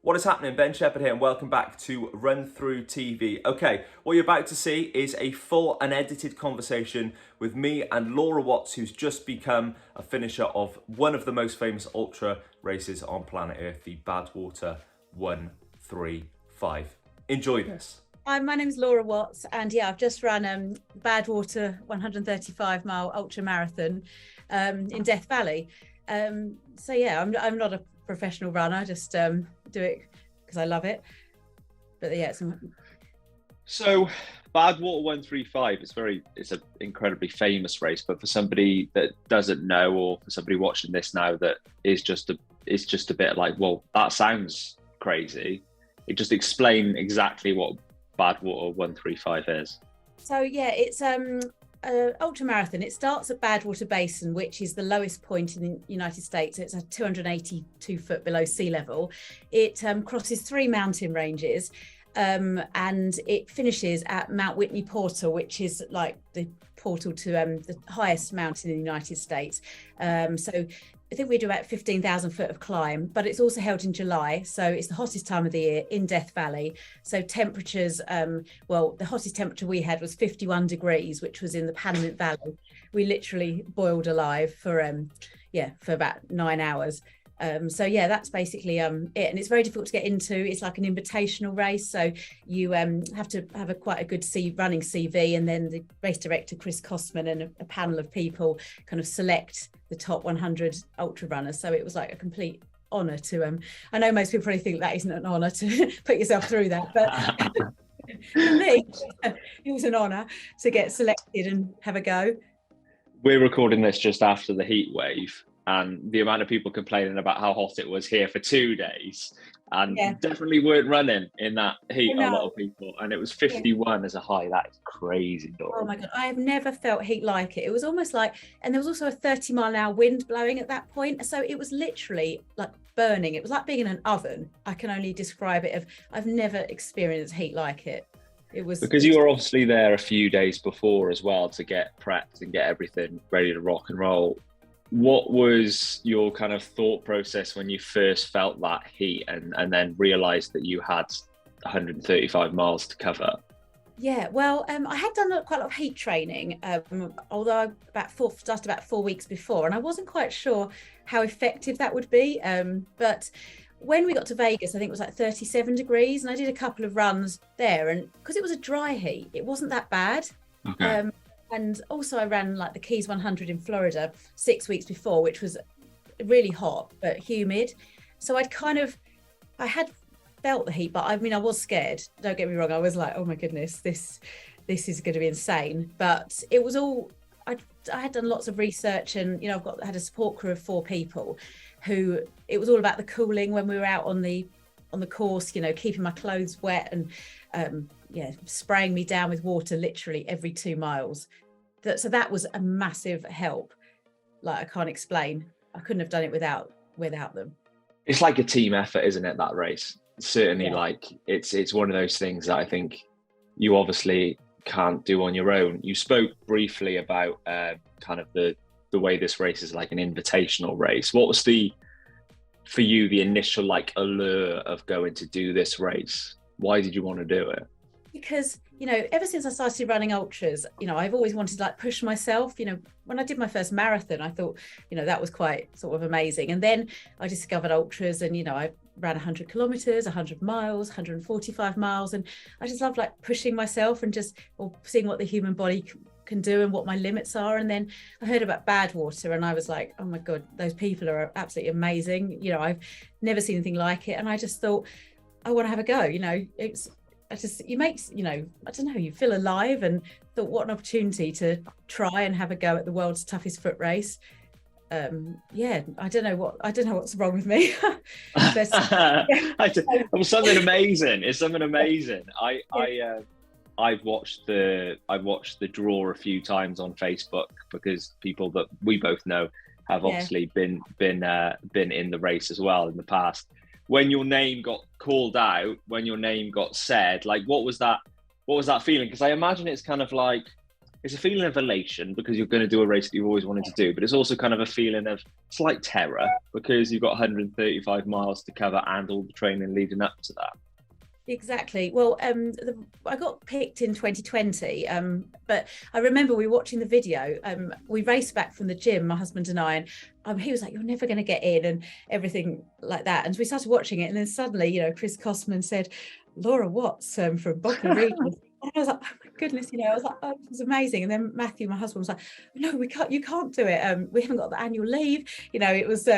What is happening? Ben Sheppard here and welcome back to RunThrough TV. Okay, what you're about to see is a full unedited conversation with me and Laura Watts, who's just become a finisher of one of the most famous ultra races on planet Earth, the Badwater 135. Enjoy this. Hi, my name's Laura Watts, and yeah, I've just run Badwater 135-mile ultra marathon in Death Valley. So yeah, I'm not a professional runner. I just do it because I love it. But yeah, so Badwater 135 it's an incredibly famous race, but for somebody that doesn't know, or for somebody watching this now that is just a bit like, well, that sounds crazy. Just explain exactly what Badwater 135 is. So yeah, it's ultra marathon. It starts at Badwater Basin, which is the lowest point in the United States. It's 282 foot below sea level. It crosses 3 mountain ranges, and it finishes at Mount Whitney Portal, which is like the portal to the highest mountain in the United States. So I think we do about 15,000 foot of climb, but it's also held in July. So it's the hottest time of the year in Death Valley. So temperatures, well, the hottest temperature we had was 51 degrees, which was in the Panamint Valley. We literally boiled alive for about 9 hours. So yeah, that's basically it. And it's very difficult to get into. It's like an invitational race. So you have to have quite a good running CV, and then the race director, Chris Kostman, and a panel of people kind of select the top 100 ultra runners. So it was like a complete honor to, I know most people probably think that isn't an honor to put yourself through that, but for me, it was an honor to get selected and have a go. We're recording this just after the heat wave, and the amount of people complaining about how hot it was here for 2 days, and definitely weren't running in that heat. A lot of people, and it was 51 as a high. That is crazy, Laura. Oh my god, I have never felt heat like it. It was almost like, and there was also a 30-mile-an-hour wind blowing at that point, so it was literally like burning. It was like being in an oven. I can only describe it. I've never experienced heat like it. It was because you were obviously there a few days before as well to get prepped and get everything ready to rock and roll. What was your kind of thought process when you first felt that heat and then realised that you had 135 miles to cover? Yeah, well, I had done quite a lot of heat training, although started about 4 weeks before, and I wasn't quite sure how effective that would be. But when we got to Vegas, I think it was like 37 degrees, and I did a couple of runs there, and because it was a dry heat, it wasn't that bad. Okay. And also I ran like the Keys 100 in Florida 6 weeks before, which was really hot but humid. So I had felt the heat, but I mean, I was scared. Don't get me wrong. I was like, oh my goodness, this is going to be insane. But it was all, I had done lots of research, and, you know, had a support crew of 4 people who, it was all about the cooling when we were out on the course, you know, keeping my clothes wet and, spraying me down with water literally every 2 miles. So that was a massive help. Like, I can't explain. I couldn't have done it without them. It's like a team effort, isn't it, that race? Certainly, like it's one of those things that I think you obviously can't do on your own. You spoke briefly about kind of the way this race is like an invitational race. What was for you the initial like allure of going to do this race? Why did you want to do it? Because, you know, ever since I started running ultras, you know, I've always wanted to like push myself. You know, when I did my first marathon, I thought, you know, that was quite sort of amazing. And then I discovered ultras, and, you know, I ran 100 kilometers, 100 miles, 145 miles. And I just love like pushing myself and seeing what the human body can do and what my limits are. And then I heard about Badwater, and I was like, oh my God, those people are absolutely amazing. You know, I've never seen anything like it. And I just thought, I want to have a go. You know, you feel alive, and thought, what an opportunity to try and have a go at the world's toughest foot race. I don't know what's wrong with me. But, it was something amazing. It's something amazing. I've watched the draw a few times on Facebook, because people that we both know have obviously been in the race as well in the past. When your name got called out, when your name got said, like what was that feeling? Because I imagine it's kind of like it's a feeling of elation because you're going to do a race that you've always wanted to do, but it's also kind of a feeling of slight terror because you've got 135 miles to cover and all the training leading up to that. Exactly. Well, I got picked in 2020, but I remember we were watching the video. We raced back from the gym, my husband and I, and he was like, "You're never going to get in," and everything like that. And so we started watching it, and then suddenly, you know, Chris Cosman said, "Laura Watts from Bognor Regis." And I was like, "Oh my goodness," you know, I was like, "Oh, this is amazing." And then Matthew, my husband, was like, "No, we can't. You can't do it. We haven't got the annual leave." You know, it was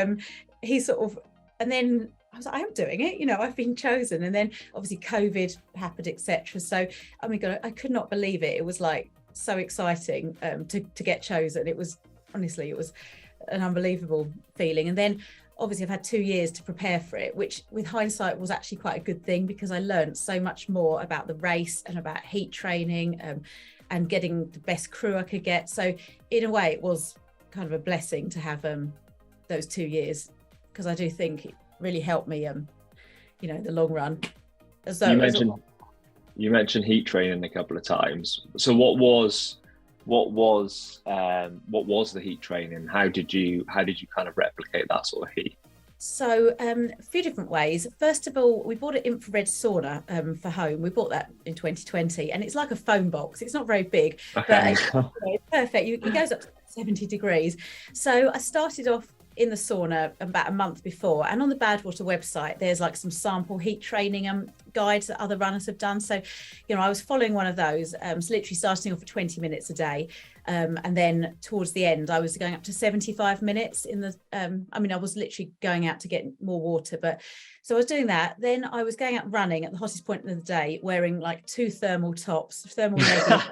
he sort of, and then I was like, I am doing it, you know, I've been chosen. And then obviously COVID happened, etc. So, I mean, God, I could not believe it. It was like so exciting to get chosen. It was, honestly, it was an unbelievable feeling. And then obviously I've had 2 years to prepare for it, which with hindsight was actually quite a good thing because I learned so much more about the race and about heat training and getting the best crew I could get. So in a way, it was kind of a blessing to have those 2 years, because I do think it really helped me, you know, the long run. As though you mentioned heat training a couple of times. So what was the heat training? How did you kind of replicate that sort of heat? So a few different ways. First of all, we bought an infrared sauna for home. We bought that in 2020, and it's like a phone box. It's not very big, Okay. but it's perfect. It goes up to 70 degrees. So I started off in the sauna about a month before, and on the Badwater website there's like some sample heat training guides that other runners have done. So, you know, I was following one of those, so literally starting off for 20 minutes a day, and then towards the end I was going up to 75 minutes in the I mean, I was literally going out to get more water, but so I was doing that. Then I was going out running at the hottest point of the day, wearing like 2 thermal tops, thermal leggings,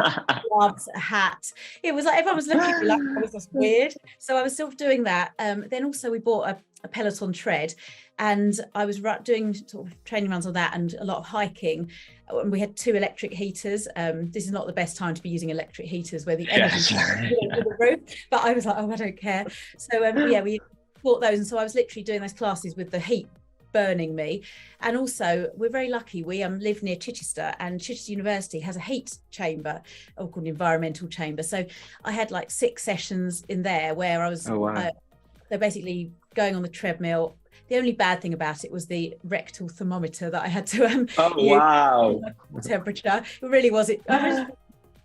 gloves, a hat. It was like everyone was looking at me like I was just weird. So I was still doing that. Then also we bought a Peloton tread, and I was doing sort of training runs on that and a lot of hiking. And we had 2 electric heaters. This is not the best time to be using electric heaters where the energy to the roof, but I was like, oh, I don't care. So yeah, we bought those, and so I was literally doing those classes with the heat burning me. And also we're very lucky, we live near Chichester, and Chichester University has a heat chamber, called an environmental chamber. So I had like 6 sessions in there where I was they're basically going on the treadmill. The only bad thing about it was the rectal thermometer that I had to use temperature. It really was it.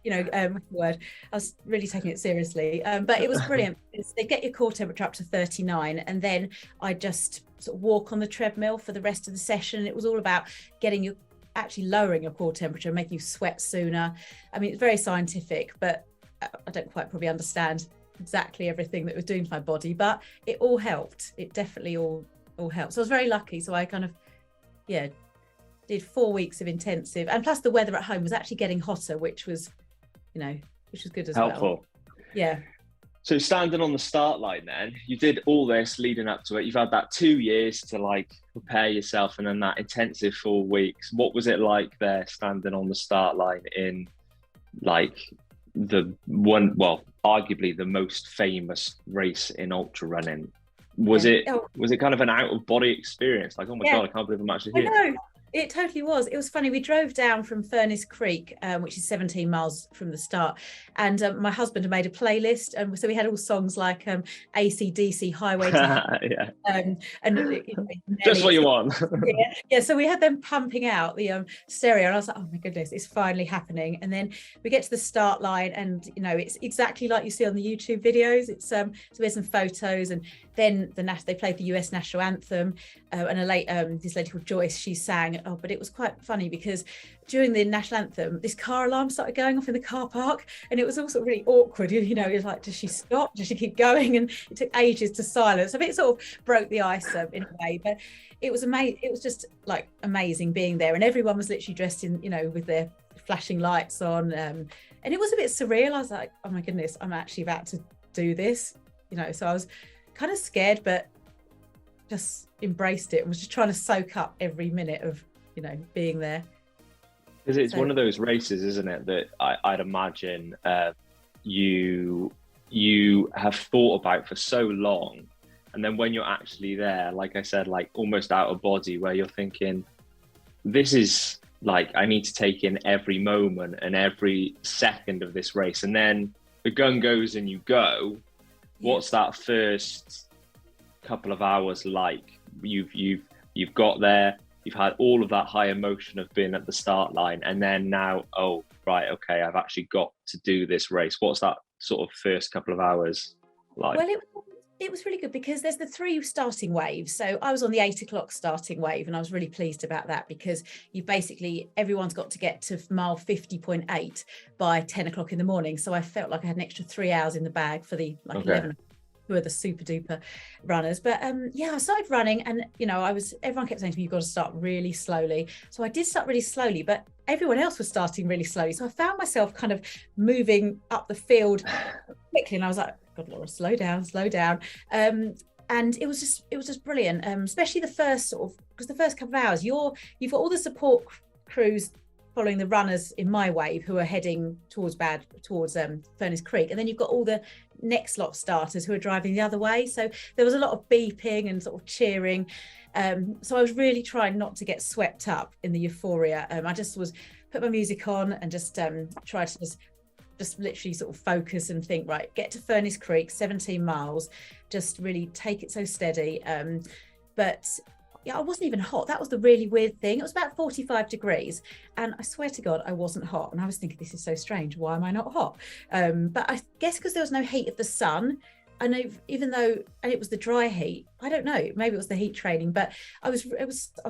You know, what's the word? I was really taking it seriously, but it was brilliant. They get your core temperature up to 39, and then I just sort of walk on the treadmill for the rest of the session. It was all about getting you actually lowering your core temperature, making you sweat sooner. I mean, it's very scientific, but I don't quite probably understand exactly everything that it was doing to my body, but it all helped. It definitely all helped. So I was very lucky. So I kind of, yeah, did 4 weeks of intensive, and plus the weather at home was actually getting hotter, which was, you know, which was good as helpful. Well. Yeah. So standing on the start line, then you did all this leading up to it. You've had that 2 years to like prepare yourself, and then that intensive 4 weeks. What was it like there, standing on the start line in like the one, well, arguably the most famous race in ultra running? Was it kind of an out of body experience? Like, oh my God, I can't believe I'm actually here. I know. It totally was. It was funny. We drove down from Furnace Creek, which is 17 miles from the start, and my husband had made a playlist, and so we had all songs like AC/DC, Highway to and just what you want. yeah. So we had them pumping out the stereo, and I was like, oh my goodness, it's finally happening. And then we get to the start line, and you know, it's exactly like you see on the YouTube videos. It's so there's some photos, and then they played the US national anthem, and this lady called Joyce, she sang. Oh, but it was quite funny because during the national anthem, this car alarm started going off in the car park, and it was also really awkward. You know, it was like, does she stop? Does she keep going? And it took ages to silence. So it sort of broke the ice in a way, but it was amazing. It was just like amazing being there, and everyone was literally dressed in, you know, with their flashing lights on, and it was a bit surreal. I was like, oh my goodness, I'm actually about to do this, you know. So I was kind of scared, but just embraced it and was just trying to soak up every minute of, you know, being there. Because it's one of those races, isn't it, that I'd imagine you have thought about for so long, and then when you're actually there, like I said, like almost out of body, where you're thinking, this is like I need to take in every moment and every second of this race. And then the gun goes and you go. What's that first couple of hours like? You've got there, you've had all of that high emotion of being at the start line, and then now, oh right, okay, I've actually got to do this race. What's that sort of first couple of hours like? Well, it was really good because there's the 3 starting waves. So I was on the 8 o'clock starting wave, and I was really pleased about that because everyone's got to get to mile 50.8 by 10 o'clock in the morning. So I felt like I had an extra 3 hours in the bag for the 11 who are the super duper runners. But I started running, and everyone kept saying to me, you've got to start really slowly. So I did start really slowly, but everyone else was starting really slowly. So I found myself kind of moving up the field quickly, and I was like, God, Laura, slow down. And it was just brilliant, especially the first because the first couple of hours, you've got all the support crews following the runners in my wave who are heading towards Furnace Creek, and then you've got all the next lot of starters who are driving the other way. So there was a lot of beeping and sort of cheering. So I was really trying not to get swept up in the euphoria. I just put my music on and just try to just literally sort of focus and think, right, get to Furnace Creek, 17 miles, just really take it so steady. But yeah, I wasn't even hot. That was the really weird thing. It was about 45 degrees. And I swear to God, I wasn't hot. And I was thinking, this is so strange. Why am I not hot? But I guess because there was no heat of the sun. I know, and it was the dry heat. I don't know. Maybe it was the heat training, but I was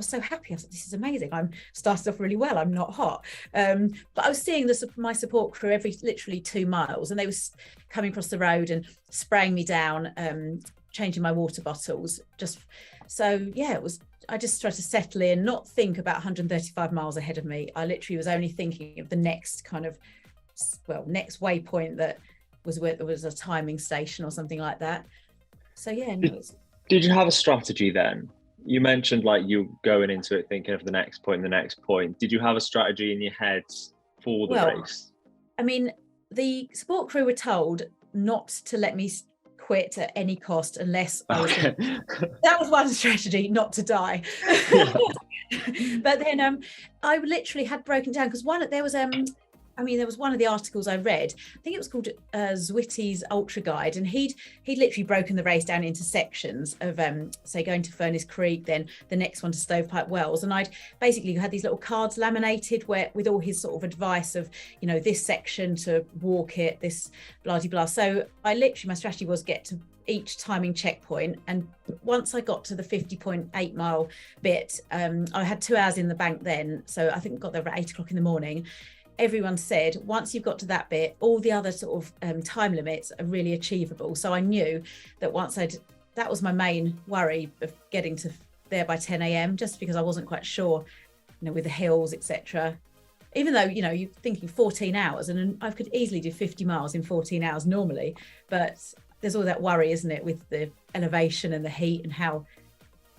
so happy. I was like, this is amazing. I'm started off really well. I'm not hot. But I was seeing my support crew every literally 2 miles, and they were coming across the road and spraying me down, changing my water bottles. I just tried to settle in, not think about 135 miles ahead of me. I literally was only thinking of the next next waypoint that was where there was a timing station or something like that. So yeah. Did you have a strategy then? You mentioned like you going into it thinking of the next point. Did you have a strategy in your head for the race? I mean, the support crew were told not to let me quit at any cost unless that was one strategy, not to die. But then I literally had broken down because there was one of the articles I read, I think it was called Zwitty's Ultra Guide, and he'd literally broken the race down into sections of say going to Furnace Creek, then the next one to Stovepipe Wells, and I'd basically had these little cards laminated with all his sort of advice of this section to walk it, this blah de blah. So my strategy was get to each timing checkpoint, and once I got to the 50.8 mile bit, I had 2 hours in the bank then, so I think I got there at 8 o'clock in the morning. Everyone said once you've got to that bit, all the other sort of time limits are really achievable. So I knew that that was my main worry of getting to there by 10 a.m. just because I wasn't quite sure, with the hills, etc. Even though, you're thinking 14 hours and I could easily do 50 miles in 14 hours normally, but there's all that worry, isn't it, with the elevation and the heat and how,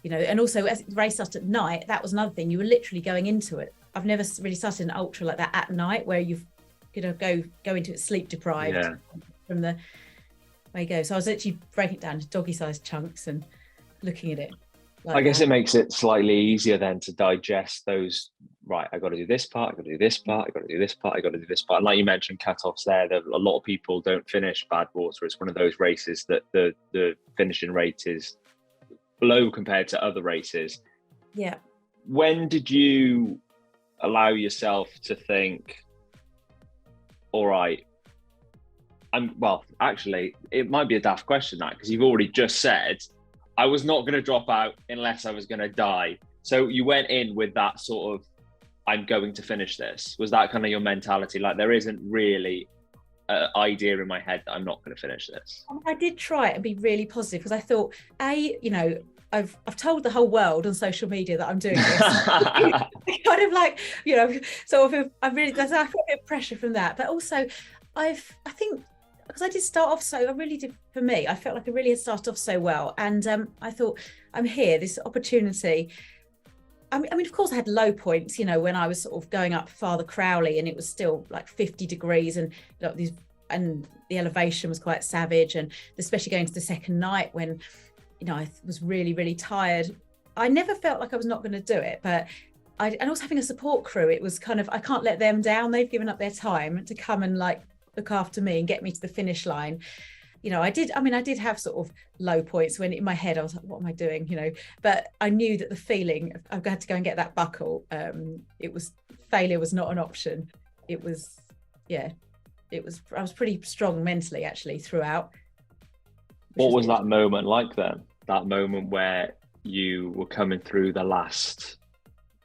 and also as the race started at night, that was another thing. You were literally going into it. I've never really started an ultra like that at night where you've go into it sleep deprived from the way you go. So I was actually breaking it down to doggy-sized chunks and looking at it. I guess it makes it slightly easier then to digest those. Right, I got to do this part. I got to do this part. I got to do this part. I got to do this part. And like you mentioned, cut-offs there. A lot of people don't finish Badwater. It's one of those races that the finishing rate is low compared to other races. Yeah. When did you allow yourself to think, all right, actually, it might be a daft question that, because you've already just said, I was not going to drop out unless I was going to die. So you went in with that sort of, I'm going to finish this. Was that kind of your mentality? Like there isn't really an idea in my head that I'm not going to finish this. I did try it and be really positive because I thought, I've told the whole world on social media that I'm doing this. Kind of like, I feel a bit of pressure from that. But also, I think because I did start off I really did, for me, I felt like I really had started off so well. And I thought, I'm here, this opportunity. I mean, of course, I had low points, when I was sort of going up Father Crowley and it was still like 50 degrees and and the elevation was quite savage. And especially going to the second night when, I was really, really tired. I never felt like I was not going to do it, but and also having a support crew, it was kind of, I can't let them down. They've given up their time to come and like look after me and get me to the finish line. You know, I did have sort of low points when in my head I was like, what am I doing? You know, but I knew that the feeling I had to go and get that buckle. Failure was not an option. I was pretty strong mentally actually throughout. What was that moment like then? That moment where you were coming through the last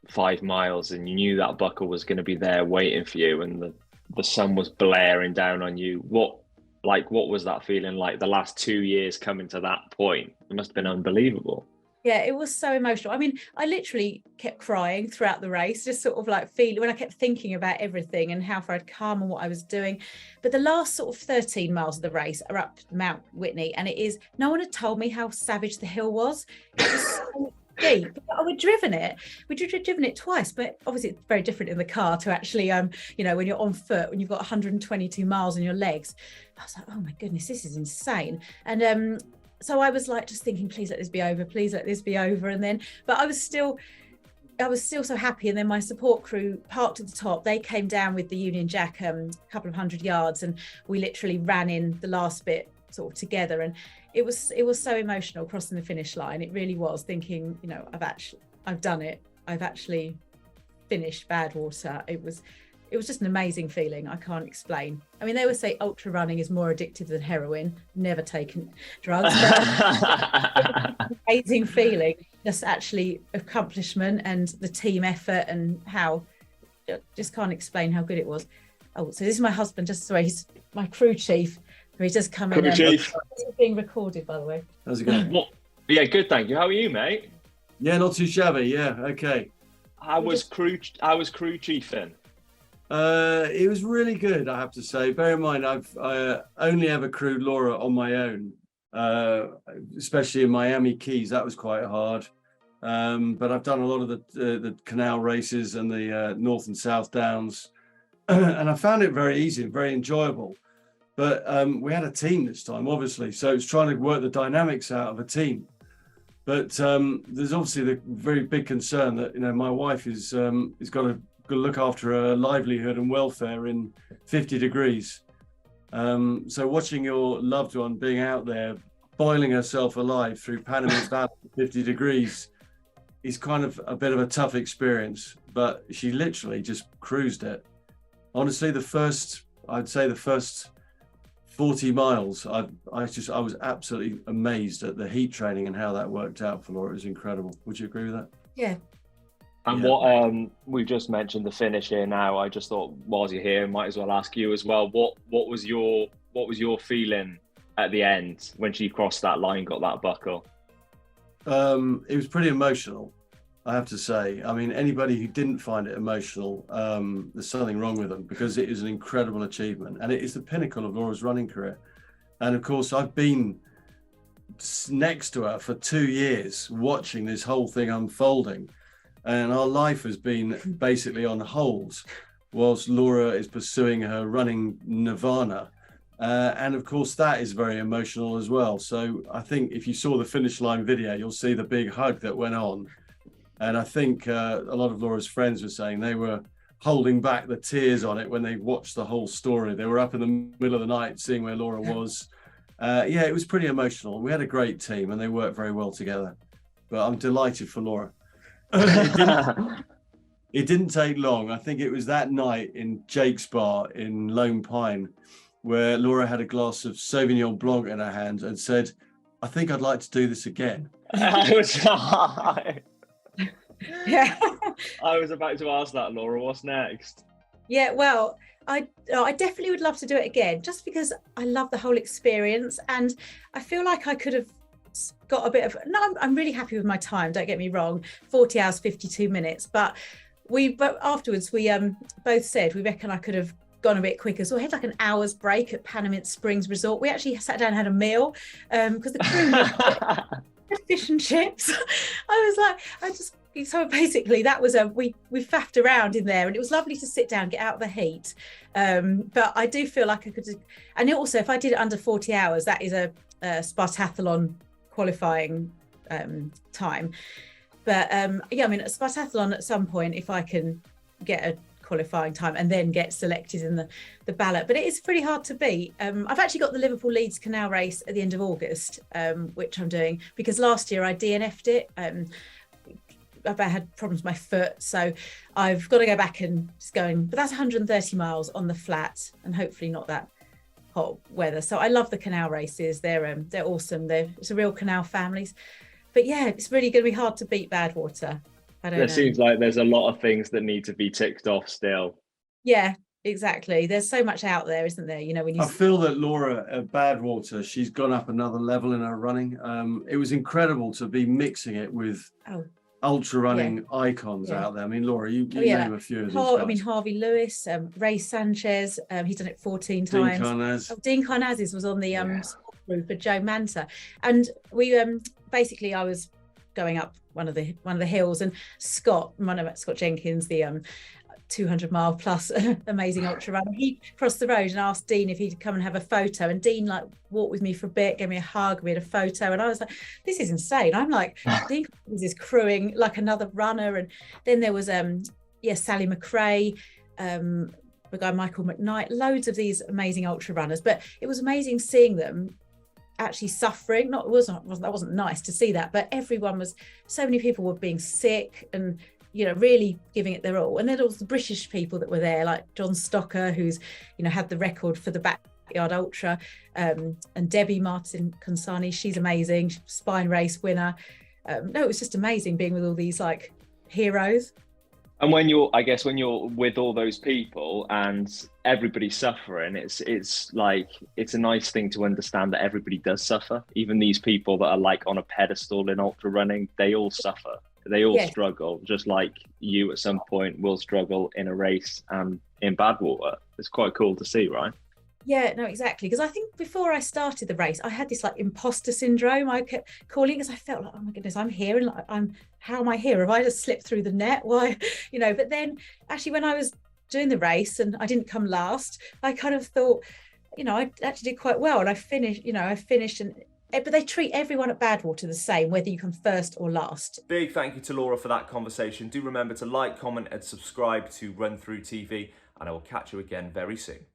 5 miles and you knew that buckle was going to be there waiting for you, and the sun was blaring down on you. What was that feeling like, the last 2 years coming to that point? It must have been unbelievable. Yeah, it was so emotional. I mean, I literally kept crying throughout the race, just sort of like feeling when I kept thinking about everything and how far I'd come and what I was doing. But the last sort of 13 miles of the race are up Mount Whitney, and no one had told me how savage the hill was. It was so steep. We'd driven it twice, but obviously it's very different in the car to actually, you know, when you're on foot, when you've got 122 miles on your legs. I was like, oh my goodness, this is insane. And so I was like just thinking, please let this be over, please let this be over. And then, but I was still so happy. And then my support crew parked at the top. They came down with the Union Jack a couple of 100 yards, and we literally ran in the last bit sort of together. And it was so emotional crossing the finish line. It really was, thinking, you know, I've done it. I've actually finished Badwater. It was just an amazing feeling. I can't explain. I mean, they would say ultra running is more addictive than heroin. Never taken drugs. But amazing feeling. Just actually accomplishment and the team effort, and how just can't explain how good it was. Oh, so this is my husband. He's my crew chief. He's just come in. Crew chief. This is being recorded, by the way. How's it going? Yeah, good, thank you. How are you, mate? Yeah, not too shabby. Yeah, okay. How was crew chiefing? It was really good, I have to say. Bear in mind, I've only ever crewed Laura on my own, especially in Miami Keys. That was quite hard. But I've done a lot of the canal races and the North and South Downs, and I found it very easy and very enjoyable. But we had a team this time, obviously, so it's trying to work the dynamics out of a team. But there's obviously the very big concern that, you know, my wife is got to look after her livelihood and welfare in 50 degrees. So watching your loved one being out there boiling herself alive through Panama's Valley at 50 degrees is kind of a bit of a tough experience, but she literally just cruised it. Honestly, the first 40 miles, I was absolutely amazed at the heat training and how that worked out for Laura. It was incredible. Would you agree with that? Yeah. And what we just mentioned the finish here now. I just thought, while you're here, might as well ask you as well. What was your feeling at the end when she crossed that line, got that buckle? It was pretty emotional, I have to say. I mean, anybody who didn't find it emotional, there's something wrong with them, because it is an incredible achievement and it is the pinnacle of Laura's running career. And of course, I've been next to her for 2 years watching this whole thing unfolding. And our life has been basically on hold whilst Laura is pursuing her running nirvana. And of course, that is very emotional as well. So I think if you saw the finish line video, you'll see the big hug that went on. And I think a lot of Laura's friends were saying they were holding back the tears on it when they watched the whole story. They were up in the middle of the night seeing where Laura was. Yeah, it was pretty emotional. We had a great team and they worked very well together. But I'm delighted for Laura. It didn't take long. I think it was that night in Jake's bar in Lone Pine where Laura had a glass of Sauvignon Blanc in her hand and said, I think I'd like to do this again. Yeah. I was about to ask that, Laura. What's next? Yeah, well, I definitely would love to do it again, just because I love the whole experience, and I feel like I could have got a bit of, I'm really happy with my time, don't get me wrong, 40 hours 52 minutes, but afterwards we both said we reckon I could have gone a bit quicker, so I had like an hour's break at Panamint Springs Resort. We actually sat down and had a meal because the crew had fish and chips. So basically that was we faffed around in there, and it was lovely to sit down, get out of the heat, but I do feel like I could, and also if I did it under 40 hours, that is a Spartathlon qualifying time. But yeah, I mean, a Spartathlon at some point, if I can get a qualifying time and then get selected in the ballot, but it is pretty hard to beat. I've actually got the Liverpool Leeds Canal race at the end of August, which I'm doing because last year I DNF'd it. I had problems with my foot, so I've got to go back and just going, but that's 130 miles on the flat and hopefully not that hot weather. So I love the canal races. They're awesome. It's a real canal families. But yeah, it's really going to be hard to beat Badwater. I don't know. There seems like there's a lot of things that need to be ticked off still. Yeah, exactly. There's so much out there, isn't there? You know, when you... I feel that Laura at Badwater, she's gone up another level in her running. It was incredible to be mixing it with ultra running icons out there. I mean, Laura, you name a few of these guys. I mean, Harvey Lewis, Ray Sanchez, he's done it 14 times. Dean Carnazes was on the group of Joe Manta, and we basically I was going up one of the hills, and Scott Jenkins, the 200-mile plus amazing ultra runner, he crossed the road and asked Dean if he'd come and have a photo, and Dean like walked with me for a bit, gave me a hug, we had a photo, and I was like, this is insane. I'm like, Dean is crewing like another runner. And then there was Sally McRae, the guy Michael McKnight, loads of these amazing ultra runners. But it was amazing seeing them actually suffering. That wasn't nice to see that, but so many people were being sick and really giving it their all. And then all the British people that were there, like John Stocker, who's had the record for the backyard ultra, and Debbie Martin Consani, she's amazing, spine race winner. No, it was just amazing being with all these like heroes. And when you're with all those people and everybody's suffering, it's like, it's a nice thing to understand that everybody does suffer. Even these people that are like on a pedestal in ultra running, they all suffer. They all struggle, just like you at some point will struggle in a race and in Badwater. It's quite cool to see, right? Yeah, no, exactly. Because I think before I started the race, I had this like imposter syndrome. I kept calling because I felt like, oh my goodness, I'm here, and like, how am I here? Have I just slipped through the net? Why, But then actually, when I was doing the race and I didn't come last, I kind of thought, I actually did quite well, and I finished. But they treat everyone at Badwater the same, whether you come first or last. Big thank you to Laura for that conversation. Do remember to like, comment and subscribe to RunThrough TV, and I will catch you again very soon.